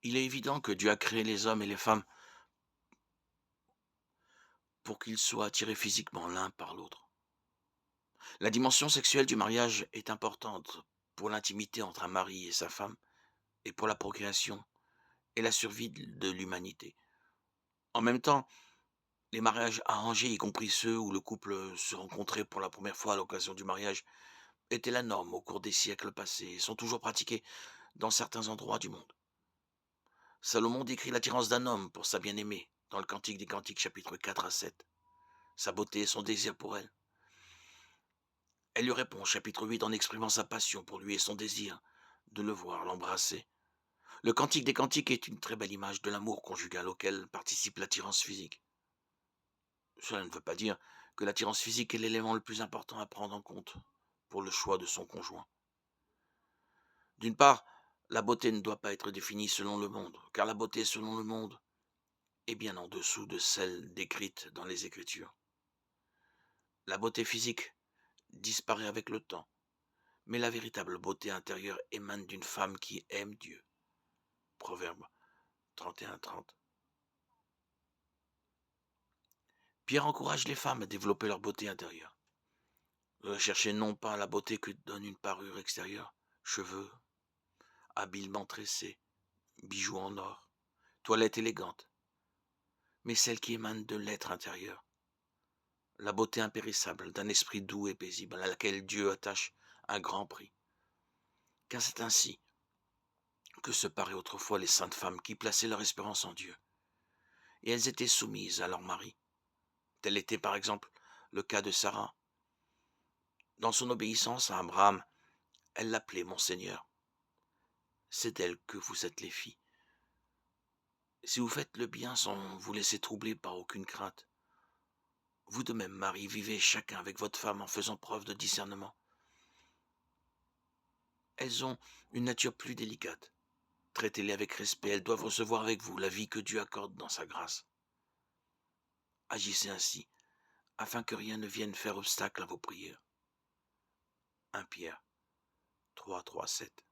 Il est évident que Dieu a créé les hommes et les femmes pour qu'ils soient attirés physiquement l'un par l'autre. La dimension sexuelle du mariage est importante pour l'intimité entre un mari et sa femme et pour la procréation et la survie de l'humanité. En même temps, les mariages arrangés, y compris ceux où le couple se rencontrait pour la première fois à l'occasion du mariage, étaient la norme au cours des siècles passés et sont toujours pratiqués dans certains endroits du monde. Salomon décrit l'attirance d'un homme pour sa bien-aimée dans le Cantique des Cantiques chapitre 4 à 7, sa beauté et son désir pour elle. Elle lui répond au chapitre 8 en exprimant sa passion pour lui et son désir de le voir, l'embrasser. Le Cantique des Cantiques est une très belle image de l'amour conjugal auquel participe l'attirance physique. Cela ne veut pas dire que l'attirance physique est l'élément le plus important à prendre en compte pour le choix de son conjoint. D'une part, la beauté ne doit pas être définie selon le monde, car la beauté selon le monde est bien en dessous de celle décrite dans les Écritures. La beauté physique disparaît avec le temps, mais la véritable beauté intérieure émane d'une femme qui aime Dieu. Proverbe 31-30. Pierre encourage les femmes à développer leur beauté intérieure. Recherchez non pas la beauté que donne une parure extérieure, cheveux, habilement tressés, bijoux en or, toilette élégante, mais celle qui émane de l'être intérieur, la beauté impérissable d'un esprit doux et paisible à laquelle Dieu attache un grand prix. Car c'est ainsi que se paraient autrefois les saintes femmes qui plaçaient leur espérance en Dieu, et elles étaient soumises à leur mari. Tel était par exemple le cas de Sarah. Dans son obéissance à Abraham, elle l'appelait mon Seigneur. C'est d'elle que vous êtes les filles. Si vous faites le bien sans vous laisser troubler par aucune crainte, vous de même, Marie, vivez chacun avec votre femme en faisant preuve de discernement. Elles ont une nature plus délicate. Traitez-les avec respect, elles doivent recevoir avec vous la vie que Dieu accorde dans sa grâce. Agissez ainsi, afin que rien ne vienne faire obstacle à vos prières. 1 Pierre 3, 3, 7.